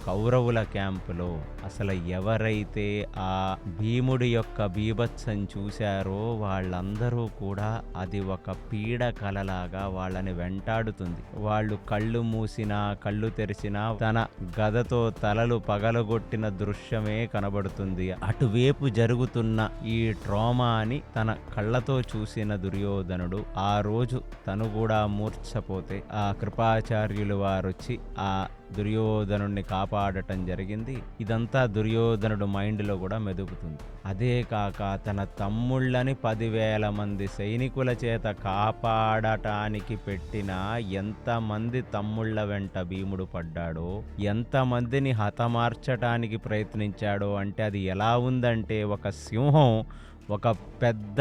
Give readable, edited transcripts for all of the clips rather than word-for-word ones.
కౌరవుల క్యాంపులో అసలు ఎవరైతే ఆ భీముడి యొక్క బీభత్సం చూశారో వాళ్ళందరూ కూడా అది ఒక పీడ కలలాగా వాళ్ళని వెంటాడుతుంది. వాళ్ళు కళ్ళు మూసినా కళ్ళు తెరిచినా తన గదతో తలలు పగలగొట్టిన దృశ్యమే కనబడుతుంది. అటువైపు జరుగుతున్న ఈ ట్రామాని తన కళ్ళతో చూసిన దుర్యోధనుడు ఆ రోజు తను కూడా మూర్ఛపోతే ఆ కృపాచార్యులు వారొచ్చి ఆ దుర్యోధనుడిని కాపాడటం జరిగింది. ఇదంతా దుర్యోధనుడు మైండ్లో కూడా మెదుపుతుంది. అదే కాక తన తమ్ముళ్ళని 10,000 మంది సైనికుల చేత కాపాడటానికి పెట్టిన ఎంతమంది తమ్ముళ్ళ వెంట భీముడు పడ్డాడో, ఎంతమందిని హతమార్చటానికి ప్రయత్నించాడో అంటే అది ఎలా ఉందంటే ఒక సింహం ఒక పెద్ద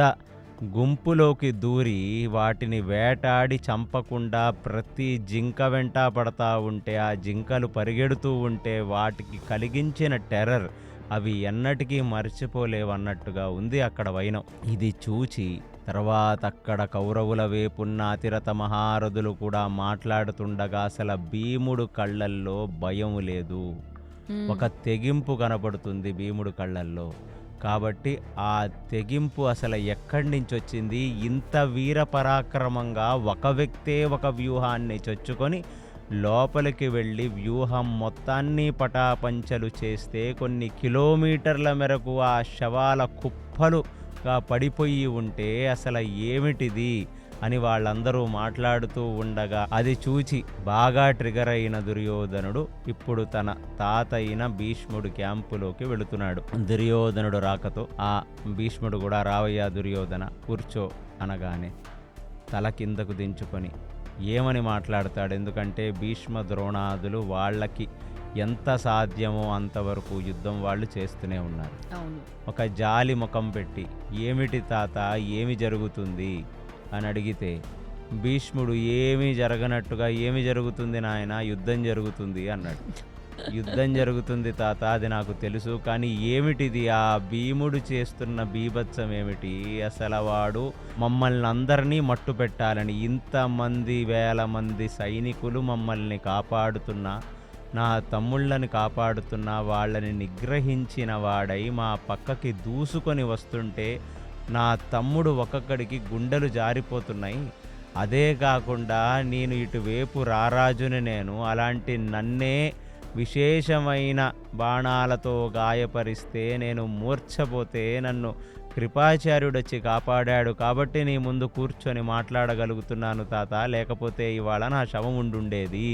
గుంపులోకి దూరి వాటిని వేటాడి చంపకుండా ప్రతి జింక వెంట పడతా ఉంటే ఆ జింకలు పరిగెడుతూ ఉంటే వాటికి కలిగించిన టెర్రర్ అవి ఎన్నటికీ మర్చిపోలేవన్నట్టుగా ఉంది అక్కడ వైనం. ఇది చూచి తర్వాత అక్కడ కౌరవుల వైపున్న అతిరథ మహారథులు కూడా మాట్లాడుతుండగా అసలు భీముడు కళ్ళల్లో భయం లేదు, ఒక తెగింపు కనపడుతుంది భీముడు కళ్ళల్లో. కాబట్టి ఆ తెగింపు అసలు ఎక్కడి నుంచి వచ్చింది? ఇంత వీర పరాక్రమంగా ఒక వ్యక్తే ఒక వ్యూహాన్ని చొచ్చుకొని లోపలికి వెళ్ళి వ్యూహం మొత్తాన్ని పటాపంచలు చేస్తే కొన్ని కిలోమీటర్ల మేరకు ఆ శవాల కుప్పలుగా పడిపోయి ఉంటే అసలు ఏమిటిది అని వాళ్ళందరూ మాట్లాడుతూ ఉండగా అది చూచి బాగా ట్రిగర్ అయిన దుర్యోధనుడు ఇప్పుడు తన తాత అయిన భీష్ముడు క్యాంపులోకి వెళుతున్నాడు. దుర్యోధనుడు రాకతో ఆ భీష్ముడు కూడా రావయ్యా దుర్యోధన కూర్చో అనగానే తల కిందకు దించుకొని ఏమని మాట్లాడతాడు? ఎందుకంటే భీష్మ ద్రోణాదులు వాళ్ళకి ఎంత సాధ్యమో అంతవరకు యుద్ధం వాళ్ళు చేస్తూనే ఉన్నారు. ఒక జాలి ముఖం పెట్టి ఏమిటి తాత, ఏమి జరుగుతుంది అని అడిగితే భీష్ముడు ఏమీ జరగనట్టుగా ఏమి జరుగుతుంది నాయన, యుద్ధం జరుగుతుంది అన్నాడు. యుద్ధం జరుగుతుంది తాత, అది నాకు తెలుసు, కానీ ఏమిటిది ఆ భీముడు చేస్తున్న బీభత్సం ఏమిటి? అసలు వాడు మమ్మల్ని అందరినీ మట్టు పెట్టాలని ఇంతమంది 1000 మంది సైనికులు మమ్మల్ని కాపాడుతున్నా, నా తమ్ముళ్ళని కాపాడుతున్నా, వాళ్ళని నిగ్రహించిన వాడై మా పక్కకి దూసుకొని వస్తుంటే నా తమ్ముడు ఒక్కొక్కడికి గుండెలు జారిపోతున్నాయి. అదే కాకుండా నేను ఇటువైపు రారాజుని, నేను అలాంటి నన్నే విశేషమైన బాణాలతో గాయపరిస్తే నేను మూర్ఛపోతే నన్ను కృపాచార్యుడు వచ్చి కాపాడాడు కాబట్టి నీ ముందు కూర్చొని మాట్లాడగలుగుతున్నాను తాత, లేకపోతే ఇవాళ నా శవం ఉండుండేది